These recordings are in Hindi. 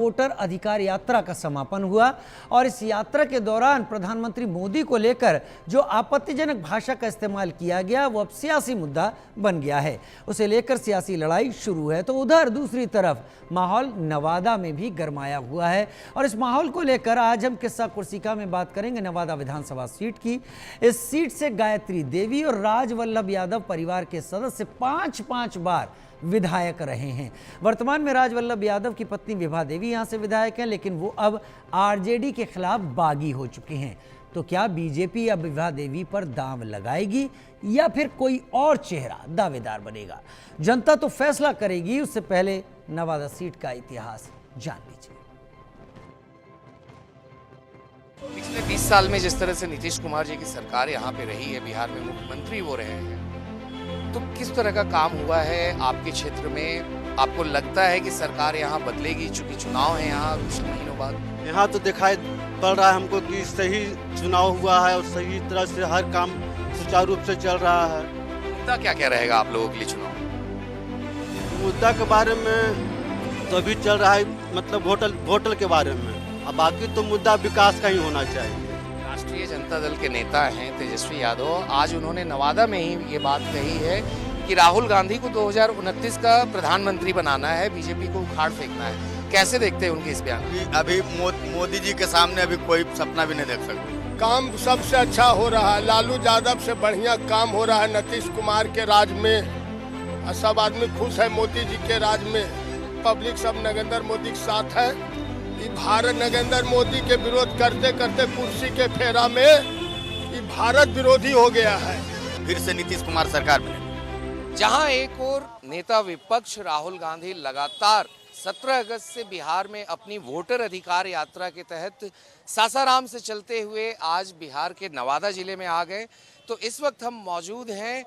वोटर अधिकार यात्रा का समापन हुआ और इस यात्रा के दौरान प्रधानमंत्री मोदी को लेकर जो आपत्तिजनक भाषा का इस्तेमाल किया गया वो अब सियासी मुद्दा बन गया है। उसे लेकर सियासी लड़ाई शुरू है। तो उधर दूसरी तरफ माहौल नवादा में भी गरमाया हुआ है और इस माहौल को लेकर आज हम किस्सा कुर्सिका में बात करेंगे नवादा विधानसभा सीट की। इस सीट से गायत्री देवी और राजवल्लभ यादव परिवार के सदस्य पांच बार विधायक रहे हैं। वर्तमान में राजवल्लभ यादव की पत्नी विभा देवी यहां से विधायक हैं, लेकिन वो अब आरजेडी के खिलाफ बागी हो चुकी हैं। तो क्या बीजेपी अब विभा देवी पर दांव लगाएगी या फिर कोई और चेहरा दावेदार बनेगा? जनता तो फैसला करेगी। उससे पहले नवादा सीट का इतिहास जान लीजिए। पिछले 20 साल में जिस तरह से नीतीश कुमार जी की सरकार यहाँ पे रही है, बिहार में मुख्यमंत्री वो रहे हैं, तो किस तरह का काम हुआ है आपके क्षेत्र में? आपको लगता है कि सरकार यहाँ बदलेगी? चूंकि चुनाव है यहाँ कुछ महीनों बाद। यहाँ तो दिखाई पड़ रहा है हमको कि सही चुनाव हुआ है और सही तरह से हर काम सुचारू रूप से चल रहा है। मुद्दा क्या क्या रहेगा आप लोगों के लिए चुनाव? मुद्दा के बारे में तो अभी चल रहा है, मतलब होटल के बारे में। अब बाकी तो मुद्दा विकास का ही होना चाहिए। राष्ट्रीय जनता दल के नेता हैं तेजस्वी यादव, आज उन्होंने नवादा में ही ये बात कही है कि राहुल गांधी को 2029 का प्रधानमंत्री बनाना है, बीजेपी को उखाड़ फेंकना है। कैसे देखते हैं उनके इस बयान? अभी मोदी जी के सामने अभी कोई सपना भी नहीं देख सकते। काम सबसे अच्छा हो रहा है, लालू यादव से बढ़िया काम हो रहा है नीतीश कुमार के राज में। सब आदमी खुश है मोदी जी के राज में। पब्लिक सब नरेंद्र मोदी के साथ है। भारत नरेंद्र मोदी के विरोध करते करते कुर्सी के फेरा में ये भारत विरोधी हो गया है। फिर से नीतीश कुमार सरकार बने। जहां एक और नेता विपक्ष राहुल गांधी लगातार 17 अगस्त से बिहार में अपनी वोटर अधिकार यात्रा के तहत सासाराम से चलते हुए आज बिहार के नवादा जिले में आ गए। तो इस वक्त हम मौजूद हैं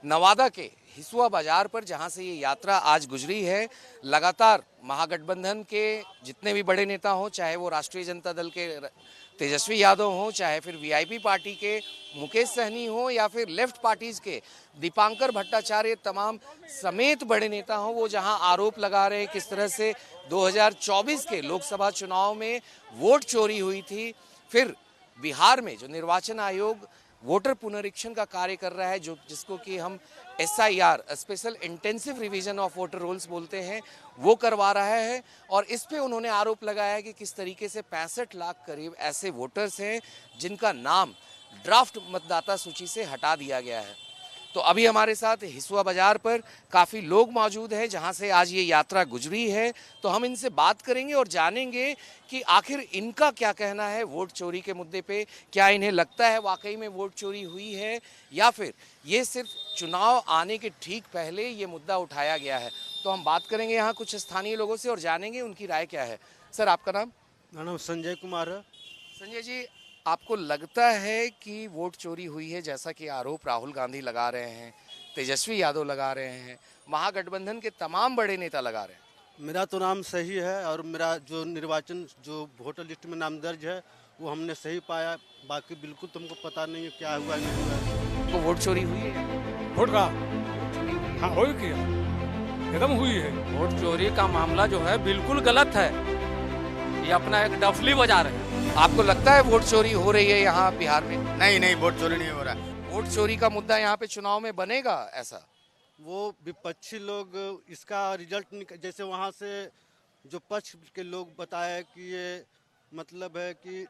नवादा के हिसुआ बाजार पर, जहां से ये यात्रा आज गुजरी है। लगातार महागठबंधन के जितने भी बड़े नेता हों, चाहे वो राष्ट्रीय जनता दल के तेजस्वी यादव हों, चाहे फिर वीआईपी पार्टी के मुकेश सहनी हों, या फिर लेफ्ट पार्टीज के दीपांकर भट्टाचार्य तमाम समेत बड़े नेता हों, वो जहां आरोप लगा रहे हैं किस तरह से 2024 के लोकसभा चुनाव में वोट चोरी हुई थी। फिर बिहार में जो निर्वाचन आयोग वोटर पुनरीक्षण का कार्य कर रहा है, जिसको कि हम SIR special intensive revision of voter rolls बोलते हैं, वो करवा रहा है। और इस पे उन्होंने आरोप लगाया है कि किस तरीके से 65 लाख करीब ऐसे वोटर्स हैं जिनका नाम ड्राफ्ट मतदाता सूची से हटा दिया गया है। तो अभी हमारे साथ हिसुआ बाजार पर काफ़ी लोग मौजूद हैं जहां से आज ये यात्रा गुजरी है। तो हम इनसे बात करेंगे और जानेंगे कि आखिर इनका क्या कहना है वोट चोरी के मुद्दे पे। क्या इन्हें लगता है वाकई में वोट चोरी हुई है, या फिर ये सिर्फ चुनाव आने के ठीक पहले ये मुद्दा उठाया गया है? तो हम बात करेंगे यहाँ कुछ स्थानीय लोगों से और जानेंगे उनकी राय क्या है। सर, आपका नाम? मेरा नाम संजय कुमार है। संजय जी, आपको लगता है कि वोट चोरी हुई है, जैसा कि आरोप राहुल गांधी लगा रहे हैं, तेजस्वी यादव लगा रहे हैं, महागठबंधन के तमाम बड़े नेता लगा रहे हैं? मेरा तो नाम सही है और मेरा जो निर्वाचन जो वोटर लिस्ट में नाम दर्ज है वो हमने सही पाया। बाकी बिल्कुल तुमको पता नहीं है क्या हुआ नहीं हुआ। तो वोट चोरी हुई है? वोट का हाँ हो किया एकदम हुई है। वोट चोरी का मामला जो है बिल्कुल गलत है। ये अपना एक डफली बजा रहे हैं। आपको लगता है वोट चोरी हो रही है यहाँ बिहार में? नहीं, वोट चोरी नहीं हो रहा। वोट चोरी का मुद्दा यहाँ पे चुनाव में बनेगा ऐसा? वो विपक्षी लोग इसका रिजल्ट जैसे वहाँ से जो पक्ष के लोग बताए कि ये मतलब है कि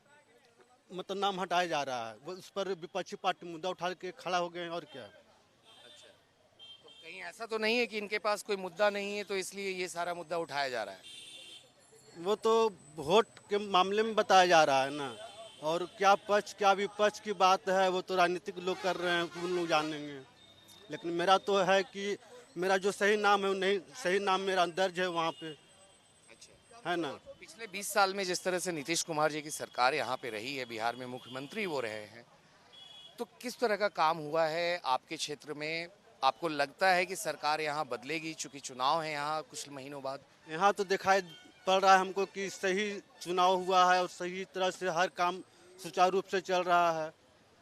मतलब नाम हटाया जा रहा है, वो उस पर विपक्षी पार्टी मुद्दा उठा के खड़ा हो गए हैं। और क्या? अच्छा, तो कहीं ऐसा तो नहीं है कि इनके पास कोई मुद्दा नहीं है तो इसलिए ये सारा मुद्दा उठाया जा रहा है? वो तो वोट के मामले में बताया जा रहा है ना, और क्या पक्ष क्या विपक्ष की बात है वो तो राजनीतिक लोग कर रहे हैं, उन लोग जानेंगे। लेकिन मेरा तो है कि मेरा जो सही नाम है नहीं, सही नाम मेरा दर्ज है वहाँ पे। अच्छा, है ना। पिछले 20 साल में जिस तरह से नीतीश कुमार जी की सरकार यहाँ पे रही है, बिहार में मुख्यमंत्री वो रहे हैं, तो किस तरह का काम हुआ है आपके क्षेत्र में? आपको लगता है कि सरकार यहाँ बदलेगी? चूंकि चुनाव है यहाँ कुछ महीनों बाद। यहाँ तो दिखाई पड़ रहा है हमको कि सही चुनाव हुआ है और सही तरह से हर काम सुचारू रूप से चल रहा है।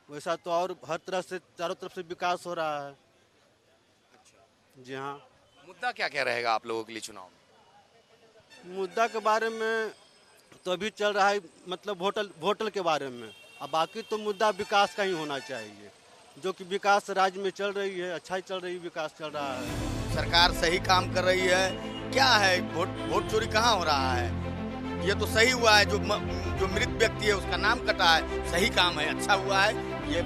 वैसा तो और हर तरह से चारों तरफ से विकास हो रहा है। अच्छा, जी हाँ। मुद्दा क्या क्या रहेगा आप लोगों के लिए चुनाव में? मुद्दा के बारे में तो अभी चल रहा है, मतलब होटल के बारे में। अब बाकी तो मुद्दा विकास का ही होना चाहिए, जो कि विकास राज्य में चल रही है, अच्छा ही चल रही है, विकास चल रहा है। सरकार सही काम कर रही है। क्या है, वोट चोरी कहाँ हो रहा है? ये तो सही हुआ है, जो मृत व्यक्ति है उसका नाम कटा है, सही काम है, अच्छा हुआ है। ये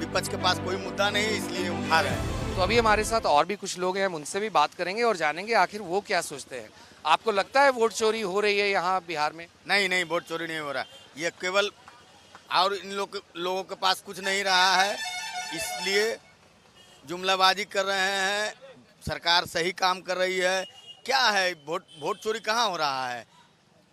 विपक्ष के पास कोई मुद्दा नहीं है, इसलिए उठा रहे हैं। तो अभी हमारे साथ और भी कुछ लोग हैं, हम उनसे भी बात करेंगे और जानेंगे आखिर वो क्या सोचते हैं। आपको लगता है वोट चोरी हो रही है यहाँ बिहार में? नहीं, वोट चोरी नहीं हो रहा। ये केवल और इन लोगों के पास कुछ नहीं रहा है, इसलिए जुमलाबाजी कर रहे हैं। सरकार सही काम कर रही है। क्या है, वोट चोरी कहाँ हो रहा है?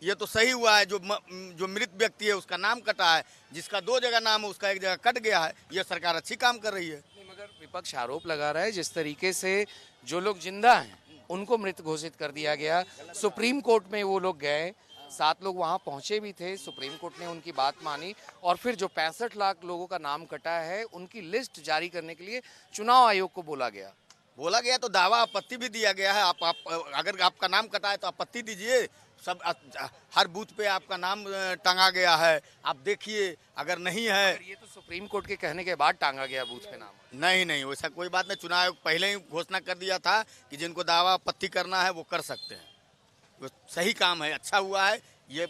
ये तो सही हुआ है, जो मृत व्यक्ति है उसका नाम कटा है, जिसका 2 जगह नाम है उसका 1 जगह कट गया है। ये सरकार अच्छी काम कर रही है। मगर विपक्ष आरोप लगा रहा है जिस तरीके से जो लोग जिंदा हैं उनको मृत घोषित कर दिया गया। सुप्रीम कोर्ट में वो लोग गए, 7 लोग वहां पहुंचे भी थे, सुप्रीम कोर्ट ने उनकी बात मानी और फिर जो 65 लाख लोगों का नाम कटा है उनकी लिस्ट जारी करने के लिए चुनाव आयोग को बोला गया। तो दावा आपत्ति भी दिया गया है। आप अगर आपका नाम कटा है तो आपत्ति दीजिए। सब हर बूथ पे आपका नाम टांगा गया है, आप देखिए। अगर नहीं है, ये तो सुप्रीम कोर्ट के कहने के बाद टांगा गया बूथ पे नाम। नहीं, वैसा कोई बात नहीं। चुनाव आयोग पहले ही घोषणा कर दिया था कि जिनको दावा आपत्ति करना है वो कर सकते हैं। वो सही काम है, अच्छा हुआ है। ये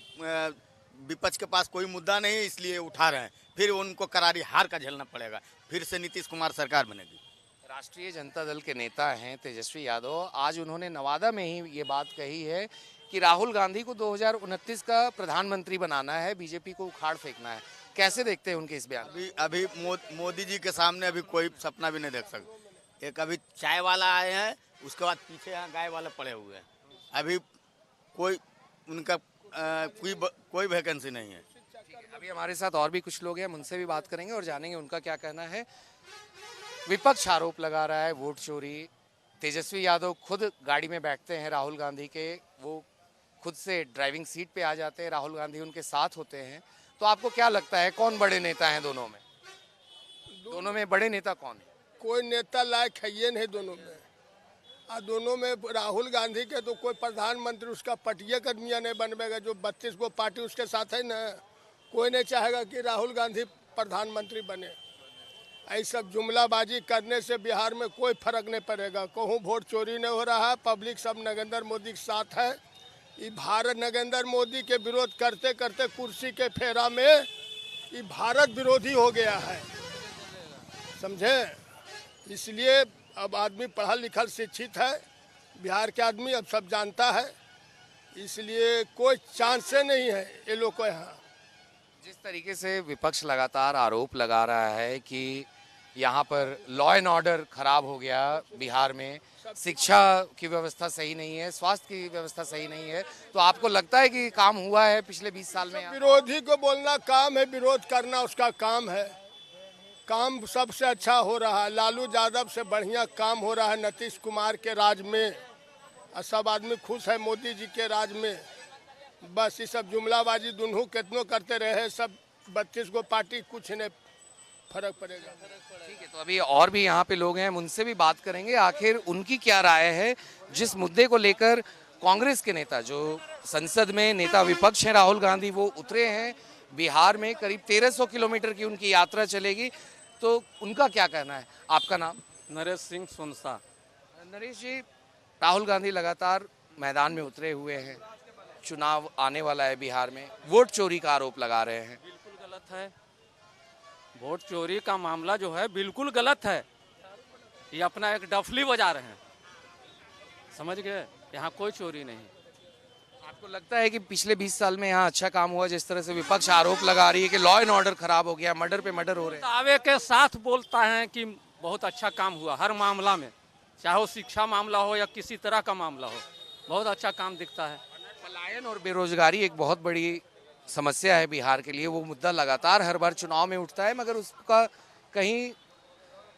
विपक्ष के पास कोई मुद्दा नहीं है, इसलिए उठा रहे हैं। फिर उनको करारी हार का झेलना पड़ेगा, फिर से नीतीश कुमार सरकार बनेगी। राष्ट्रीय जनता दल के नेता हैं तेजस्वी यादव, आज उन्होंने नवादा में ही ये बात कही है कि राहुल गांधी को 2029 का प्रधानमंत्री बनाना है, बीजेपी को उखाड़ फेंकना है। कैसे देखते हैं उनके इस बयान? अभी मोदी जी के सामने अभी कोई सपना भी नहीं देख सकते। एक अभी चाय वाला आए हैं, उसके बाद पीछे यहाँ गाय वाले पड़े हुए हैं। अभी कोई उनका कोई वैकेंसी नहीं है। अभी हमारे साथ और भी कुछ लोग हैं, हम उनसे भी बात करेंगे और जानेंगे उनका क्या कहना है। विपक्ष आरोप लगा रहा है वोट चोरी। तेजस्वी यादव खुद गाड़ी में बैठते हैं राहुल गांधी के, वो खुद से ड्राइविंग सीट पे आ जाते हैं, राहुल गांधी उनके साथ होते हैं। तो आपको क्या लगता है कौन बड़े नेता हैं दोनों में? दोनों में बड़े नेता कौन है? कोई नेता लायक है ये नहीं दोनों में। दोनों में राहुल गांधी के तो कोई प्रधानमंत्री उसका पटिया कदमिया नहीं बनवेगा। जो 32 गो पार्टी उसके साथ है ना, कोई नहीं चाहेगा कि राहुल गांधी प्रधानमंत्री बने। ऐसा सब जुमलाबाजी करने से बिहार में कोई फर्क नहीं पड़ेगा। कहूँ वोट चोरी नहीं हो रहा है, पब्लिक सब नरेंद्र मोदी के साथ है। ये भारत नरेंद्र मोदी के विरोध करते करते कुर्सी के फेरा में ये भारत विरोधी हो गया है, समझे। इसलिए अब आदमी पढ़ा लिखा शिक्षित है, बिहार के आदमी अब सब जानता है, इसलिए कोई चांस नहीं है ये लोग को यहाँ। जिस तरीके से विपक्ष लगातार आरोप लगा रहा है कि यहाँ पर लॉ एंड ऑर्डर खराब हो गया बिहार में, शिक्षा की व्यवस्था सही नहीं है, स्वास्थ्य की व्यवस्था सही नहीं है, तो आपको लगता है कि काम हुआ है पिछले 20 साल में? विरोधी को बोलना काम है, विरोध करना उसका काम है। काम सबसे अच्छा हो रहा है, लालू यादव से बढ़िया काम हो रहा है नीतीश कुमार के राज में, और सब आदमी खुश है मोदी जी के राज में। बस ये सब जुमलाबाजी दोनों कितनों करते रहे, सब 32 गो पार्टी, कुछ नहीं फर्क पड़ेगा। ठीक है, तो अभी और भी यहाँ पे लोग हैं, हम उनसे भी बात करेंगे आखिर उनकी क्या राय है जिस मुद्दे को लेकर कांग्रेस के नेता, जो संसद में नेता विपक्ष है राहुल गांधी, वो उतरे हैं। बिहार में करीब 1300 किलोमीटर की उनकी यात्रा चलेगी, तो उनका क्या कहना है? आपका नाम? नरेश सिंह सोनसा। नरेश जी, राहुल गांधी लगातार मैदान में उतरे हुए हैं, चुनाव आने वाला है बिहार में, वोट चोरी का आरोप लगा रहे हैं। बिल्कुल गलत है, वोट चोरी का मामला जो है बिल्कुल गलत है। ये अपना एक डफली बजा रहे हैं, समझ गए, यहाँ कोई चोरी नहीं। आपको लगता है कि पिछले 20 साल में यहाँ अच्छा काम हुआ? जिस तरह से विपक्ष आरोप लगा रही है कि लॉ एंड ऑर्डर खराब हो गया, मर्डर पे मर्डर हो रहे हैं। दावे के साथ बोलता है कि बहुत अच्छा काम हुआ हर मामला में, चाहे वो शिक्षा मामला हो या किसी तरह का मामला हो, बहुत अच्छा काम दिखता है। पलायन और बेरोजगारी एक बहुत बड़ी समस्या है बिहार के लिए, वो मुद्दा लगातार हर बार चुनाव में उठता है, मगर उसका कहीं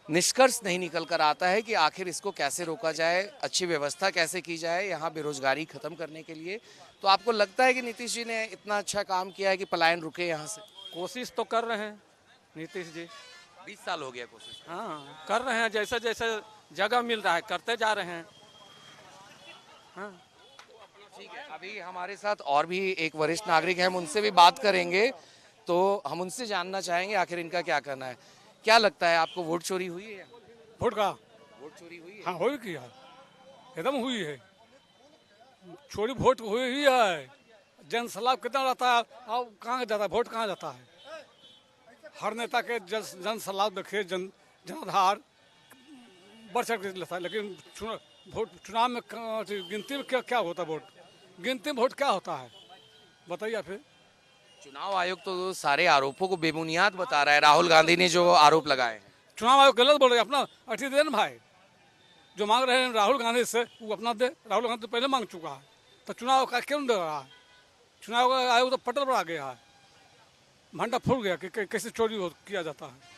निष्कर्ष नहीं निकल कर आता है कि आखिर इसको कैसे रोका जाए, अच्छी व्यवस्था कैसे की जाए यहाँ बेरोजगारी खत्म करने के लिए। तो आपको लगता है कि नीतीश जी ने इतना अच्छा काम किया है कि पलायन रुके यहाँ से? कोशिश तो कर रहे हैं नीतीश जी, 20 साल हो गया कोशिश। हाँ कर रहे हैं, जैसे जैसे जगह मिल रहा है करते जा रहे हैं। हाँ ठीक है, अभी हमारे साथ और भी एक वरिष्ठ नागरिक है, हम उनसे भी बात करेंगे। तो हम उनसे जानना चाहेंगे आखिर इनका क्या कहना है। क्या लगता है आपको, वोट चोरी हुई है? वोट का वोट चोरी हुई है? हाँ हो की है, एकदम हुई है चोरी। वोट हुई ही है। जन सलाह कितना रहता है, अब कहाँ जाता है वोट, कहाँ जाता है? हर नेता के जन सलाह देखिए, जनाधार बढ़ चढ़ के लेता है, लेकिन चुनाव में गिनती में क्या क्या होता है? वोट गिनती में वोट क्या होता है बताइए फिर। चुनाव आयोग तो सारे आरोपों को बेबुनियाद बता रहा है, राहुल गांधी ने जो आरोप लगाए हैं। चुनाव आयोग गलत बोल रहे हैं, अपना अटी दे ना भाई। जो मांग रहे हैं राहुल गांधी से वो अपना दे। राहुल गांधी तो पहले मांग चुका है, तो चुनाव का क्यों दे रहा है? चुनाव आयोग तो पटल पर आ गया है, भंडा फूल गया कि कैसे चोरी किया जाता है।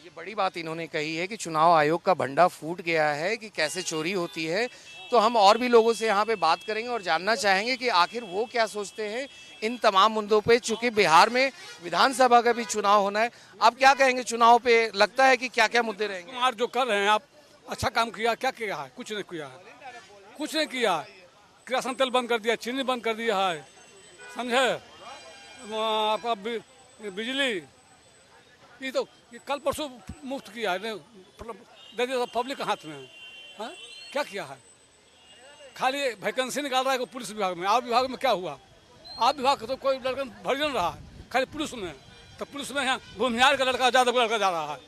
ये बड़ी बात इन्होंने कही है कि चुनाव आयोग का भंडा फूट गया है कि कैसे चोरी होती है। तो हम और भी लोगों से यहाँ पे बात करेंगे और जानना चाहेंगे कि आखिर वो क्या सोचते हैं इन तमाम मुद्दों पे, चूंकि बिहार में विधानसभा का भी चुनाव होना है। आप क्या कहेंगे चुनाव पे, लगता है कि क्या क्या मुद्दे रहेंगे? कुमार जो कर रहे हैं आप, अच्छा काम किया, क्या किया है? कुछ नहीं किया है, कुछ नहीं किया। किरासन तेल बंद कर दिया, चीनी बंद कर दिया है, समझे? आपका बिजली ये कल परसों मुफ्त किया है, दे दिया पब्लिक के हाथ में। हाँ क्या किया है? खाली वैकेंसी निकाल रहा है पुलिस विभाग में। आप विभाग में क्या हुआ? आप विभाग का तो कोई लड़का भर नहीं रहा है, खाली पुलिस में। तो पुलिस में यहाँ भूमिहार का लड़का, जादव का लड़का जा रहा है,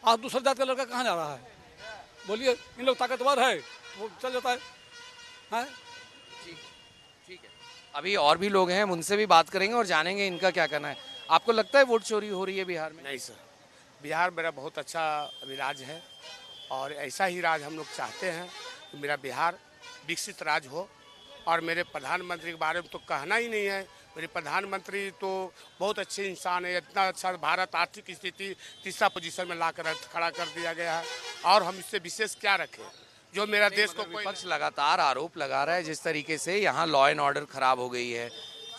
आप दूसरा जात का लड़का कहाँ जा रहा है? बोलिए, इन लोग ताकतवर है वो चल जाता है। हाँ ठीक है, अभी और भी लोग हैं, हम उनसे भी बात करेंगे और जानेंगे इनका क्या कहना है। आपको लगता है वोट चोरी हो रही है बिहार में? नहीं सर, बिहार मेरा बहुत अच्छा राज है और ऐसा ही राज हम लोग चाहते हैं कि मेरा बिहार विकसित राज हो। और मेरे प्रधानमंत्री के बारे में तो कहना ही नहीं है। मेरे प्रधानमंत्री तो बहुत अच्छे इंसान है। इतना अच्छा भारत आर्थिक स्थिति तीसरा पोजीशन में ला कर खड़ा कर दिया गया है, और हम इससे विशेष क्या रखें जो मेरा देश को कोई विपक्ष लगातार आरोप लगा रहा है जिस तरीके से यहाँ लॉ एंड ऑर्डर खराब हो गई है,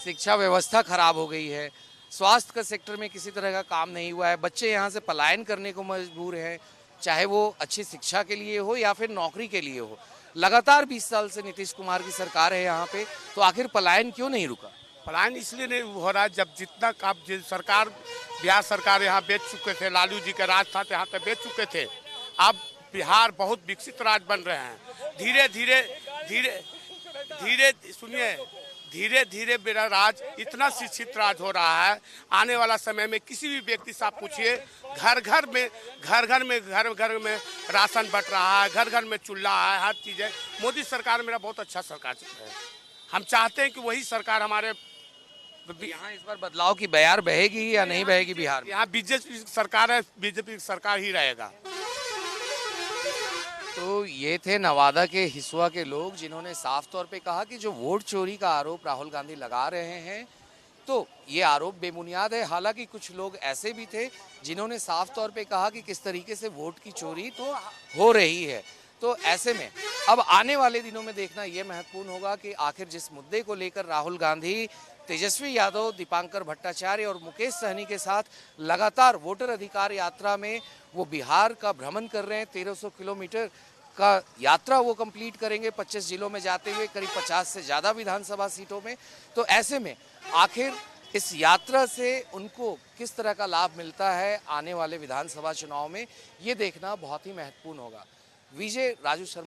शिक्षा व्यवस्था खराब हो गई है, स्वास्थ्य का सेक्टर में किसी तरह का काम नहीं हुआ है, बच्चे यहाँ से पलायन करने को मजबूर हैं, चाहे वो अच्छी शिक्षा के लिए हो या फिर नौकरी के लिए हो। लगातार 20 साल से नीतीश कुमार की सरकार है यहाँ पे, तो आखिर पलायन क्यों नहीं रुका? पलायन इसलिए नहीं हो रहा, जब जितना काम सरकार, बिहार सरकार यहाँ बेच चुके थे, लालू जी का राज था यहाँ तक बेच चुके थे। अब बिहार बहुत विकसित राज्य बन रहे हैं। धीरे धीरे धीरे धीरे सुनिए, धीरे धीरे मेरा राज इतना शिक्षित राज हो रहा है। आने वाला समय में किसी भी व्यक्ति से आप पूछिए, घर घर में राशन बंट रहा है, घर घर में चूल्हा है, हर चीज़ है। मोदी सरकार मेरा बहुत अच्छा सरकार है। हम चाहते हैं कि वही सरकार हमारे यहाँ इस बार बदलाव की बयार बहेगी या नहीं बहेगी बिहार में? यहाँ बीजेपी सरकार है, बीजेपी सरकार ही रहेगा। तो ये थे नवादा के हिसुआ के लोग जिन्होंने साफ तौर पे कहा कि जो वोट चोरी का आरोप राहुल गांधी लगा रहे हैं, तो ये आरोप बेबुनियाद है। हालांकि कुछ लोग ऐसे भी थे जिन्होंने साफ तौर पे कहा कि किस तरीके से वोट की चोरी तो हो रही है। तो ऐसे में अब आने वाले दिनों में देखना ये महत्वपूर्ण होगा कि आखिर जिस मुद्दे को लेकर राहुल गांधी, तेजस्वी यादव, दीपांकर भट्टाचार्य और मुकेश सहनी के साथ लगातार वोटर अधिकार यात्रा में वो बिहार का भ्रमण कर रहे हैं। 1300 किलोमीटर का यात्रा वो कंप्लीट करेंगे 25 जिलों में जाते हुए, करीब 50 से ज़्यादा विधानसभा सीटों में। तो ऐसे में आखिर इस यात्रा से उनको किस तरह का लाभ मिलता है आने वाले विधानसभा चुनाव में, ये देखना बहुत ही महत्वपूर्ण होगा। विजय राजू शर्मा।